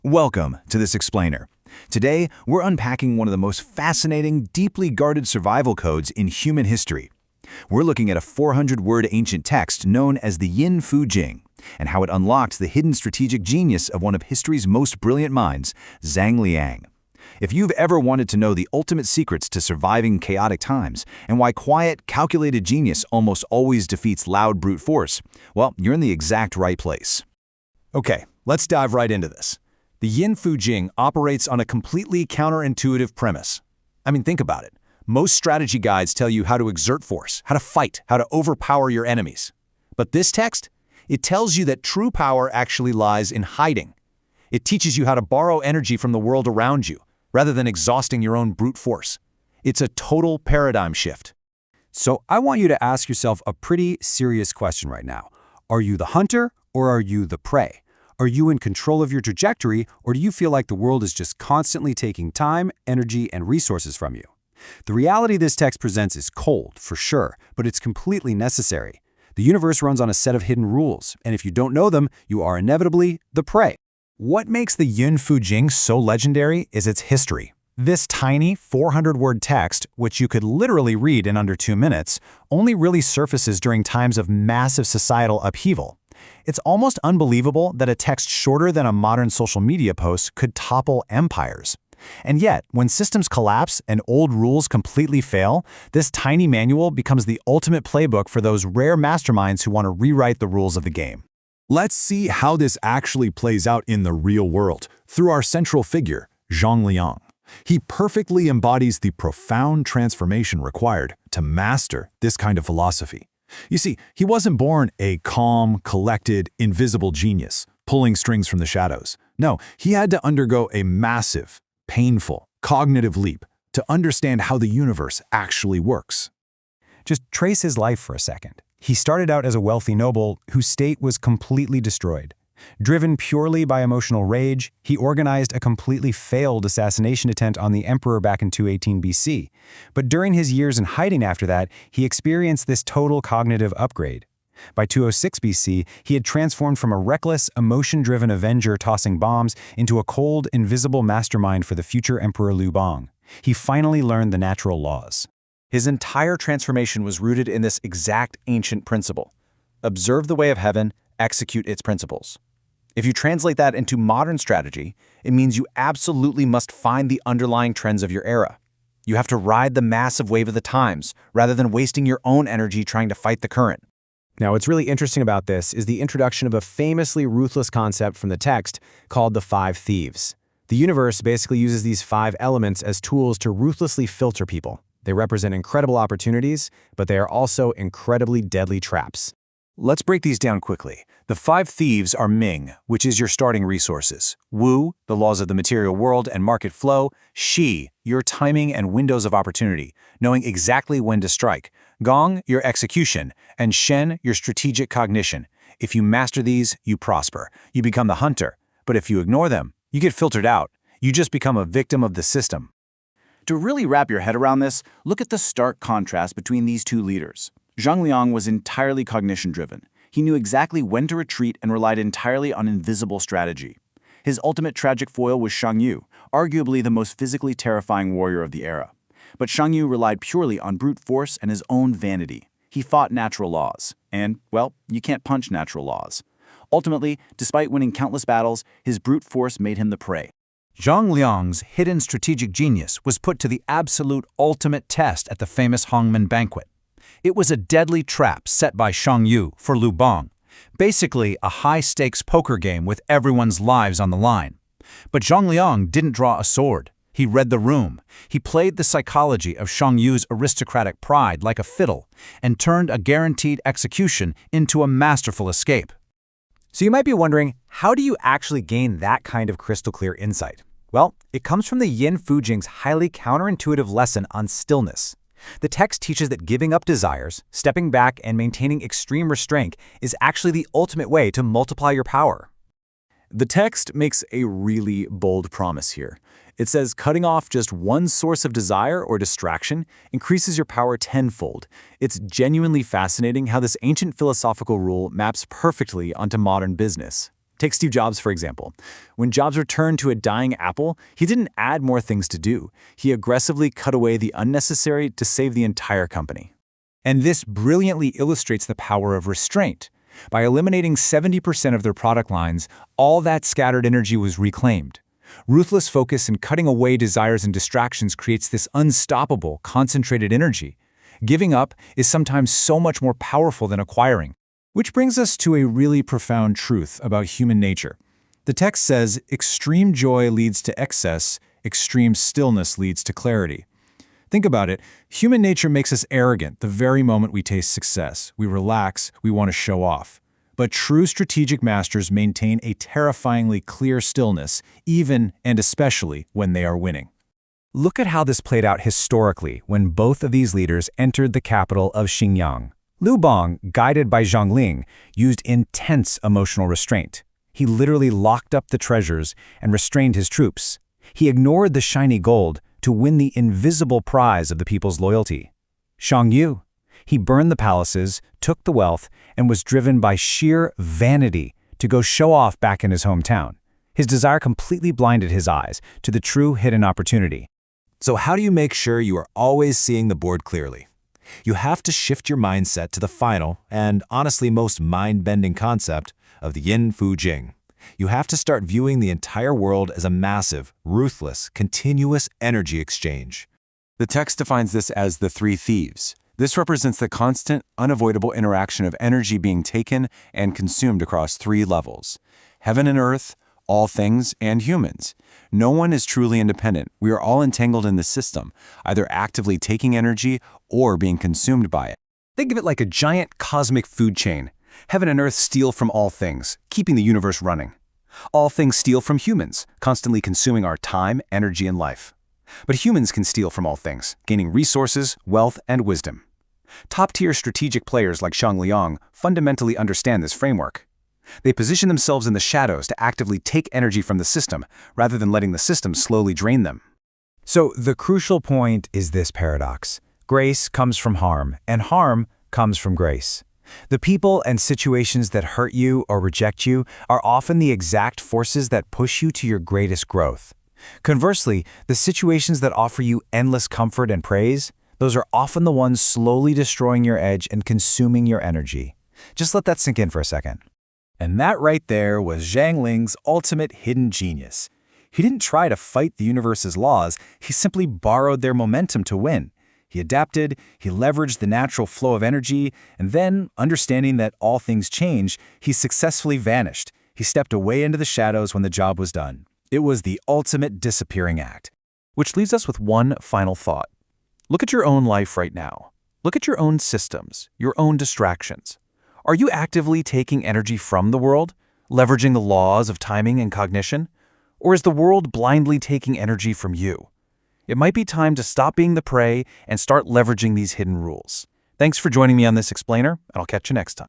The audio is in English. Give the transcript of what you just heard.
Welcome to this explainer. Today, we're unpacking one of the most fascinating, deeply guarded survival codes in human history. We're looking at a 400-word ancient text known as the Yin Fu Jing, and how it unlocked the hidden strategic genius of one of history's most brilliant minds, Zhang Liang. If you've ever wanted to know the ultimate secrets to surviving chaotic times, and why quiet, calculated genius almost always defeats loud brute force, well, you're in the exact right place. Okay, let's dive right into this. The Yin Fu Jing operates on a completely counterintuitive premise. Think about it. Most strategy guides tell you how to exert force, how to fight, how to overpower your enemies. But this text? It tells you that true power actually lies in hiding. It teaches you how to borrow energy from the world around you, rather than exhausting your own brute force. It's a total paradigm shift. So I want you to ask yourself a pretty serious question right now. Are you the hunter or are you the prey? Are you in control of your trajectory, or do you feel like the world is just constantly taking time, energy, and resources from you? The reality this text presents is cold, for sure, but it's completely necessary. The universe runs on a set of hidden rules, and if you don't know them, you are inevitably the prey. What makes the Yin Fu Jing so legendary is its history. This tiny 400-word text, which you could literally read in under 2 minutes, only really surfaces during times of massive societal upheaval. It's almost unbelievable that a text shorter than a modern social media post could topple empires. And yet, when systems collapse and old rules completely fail, this tiny manual becomes the ultimate playbook for those rare masterminds who want to rewrite the rules of the game. Let's see how this actually plays out in the real world through our central figure, Zhang Liang. He perfectly embodies the profound transformation required to master this kind of philosophy. You see, he wasn't born a calm, collected, invisible genius, pulling strings from the shadows. No, he had to undergo a massive, painful, cognitive leap to understand how the universe actually works. Just trace his life for a second. He started out as a wealthy noble whose state was completely destroyed. Driven purely by emotional rage, he organized a completely failed assassination attempt on the emperor back in 218 BC. But during his years in hiding after that, he experienced this total cognitive upgrade. By 206 BC, he had transformed from a reckless, emotion-driven avenger tossing bombs into a cold, invisible mastermind for the future Emperor Liu Bang. He finally learned the natural laws. His entire transformation was rooted in this exact ancient principle. Observe the way of heaven, execute its principles. If you translate that into modern strategy, it means you absolutely must find the underlying trends of your era. You have to ride the massive wave of the times, rather than wasting your own energy trying to fight the current. Now, what's really interesting about this is the introduction of a famously ruthless concept from the text called the 5 thieves. The universe basically uses these 5 elements as tools to ruthlessly filter people. They represent incredible opportunities, but they are also incredibly deadly traps. Let's break these down quickly. The 5 thieves are Ming, which is your starting resources; Wu, the laws of the material world and market flow; Shi, your timing and windows of opportunity, knowing exactly when to strike; Gong, your execution; and Shen, your strategic cognition. If you master these, you prosper. You become the hunter. But if you ignore them, you get filtered out. You just become a victim of the system. To really wrap your head around this, look at the stark contrast between these two leaders. Zhang Liang was entirely cognition-driven. He knew exactly when to retreat and relied entirely on invisible strategy. His ultimate tragic foil was Shang Yu, arguably the most physically terrifying warrior of the era. But Shang Yu relied purely on brute force and his own vanity. He fought natural laws, and, well, you can't punch natural laws. Ultimately, despite winning countless battles, his brute force made him the prey. Zhang Liang's hidden strategic genius was put to the absolute ultimate test at the famous Hongmen banquet. It was a deadly trap set by Shang Yu for Liu Bang, basically a high-stakes poker game with everyone's lives on the line. But Zhang Liang didn't draw a sword. He read the room. He played the psychology of Shang Yu's aristocratic pride like a fiddle and turned a guaranteed execution into a masterful escape. So you might be wondering, how do you actually gain that kind of crystal clear insight? Well, it comes from the Yin Fu Jing's highly counterintuitive lesson on stillness. The text teaches that giving up desires, stepping back, and maintaining extreme restraint is actually the ultimate way to multiply your power. The text makes a really bold promise here. It says cutting off just one source of desire or distraction increases your power tenfold. It's genuinely fascinating how this ancient philosophical rule maps perfectly onto modern business. Take Steve Jobs, for example. When Jobs returned to a dying Apple, he didn't add more things to do. He aggressively cut away the unnecessary to save the entire company. And this brilliantly illustrates the power of restraint. By eliminating 70% of their product lines, all that scattered energy was reclaimed. Ruthless focus and cutting away desires and distractions creates this unstoppable, concentrated energy. Giving up is sometimes so much more powerful than acquiring. Which brings us to a really profound truth about human nature. The text says, extreme joy leads to excess, extreme stillness leads to clarity. Think about it. Human nature makes us arrogant the very moment we taste success. We relax, we want to show off. But true strategic masters maintain a terrifyingly clear stillness, even and especially when they are winning. Look at how this played out historically when both of these leaders entered the capital of Xinjiang. Liu Bang, guided by Zhang Ling, used intense emotional restraint. He literally locked up the treasures and restrained his troops. He ignored the shiny gold to win the invisible prize of the people's loyalty. Shang Yu, he burned the palaces, took the wealth, and was driven by sheer vanity to go show off back in his hometown. His desire completely blinded his eyes to the true hidden opportunity. So how do you make sure you are always seeing the board clearly? You have to shift your mindset to the final and, honestly, most mind-bending concept of the Yin Fu Jing. You have to start viewing the entire world as a massive, ruthless, continuous energy exchange. The text defines this as the three thieves. This represents the constant, unavoidable interaction of energy being taken and consumed across three levels: heaven and earth, all things, and humans. No one is truly independent. We are all entangled in the system, either actively taking energy or being consumed by it. Think of it like a giant cosmic food chain. Heaven and earth steal from all things, keeping the universe running. All things steal from humans, constantly consuming our time, energy, and life. But humans can steal from all things, gaining resources, wealth, and wisdom. Top-tier strategic players like Shang Liang fundamentally understand this framework. They position themselves in the shadows to actively take energy from the system, rather than letting the system slowly drain them. So the crucial point is this paradox. Grace comes from harm, and harm comes from grace. The people and situations that hurt you or reject you are often the exact forces that push you to your greatest growth. Conversely, the situations that offer you endless comfort and praise, those are often the ones slowly destroying your edge and consuming your energy. Just let that sink in for a second. And that right there was Zhang Ling's ultimate hidden genius. He didn't try to fight the universe's laws, he simply borrowed their momentum to win. He adapted, he leveraged the natural flow of energy, and then, understanding that all things change, he successfully vanished. He stepped away into the shadows when the job was done. It was the ultimate disappearing act. Which leaves us with one final thought. Look at your own life right now. Look at your own systems, your own distractions. Are you actively taking energy from the world, leveraging the laws of timing and cognition? Or is the world blindly taking energy from you? It might be time to stop being the prey and start leveraging these hidden rules. Thanks for joining me on this explainer, and I'll catch you next time.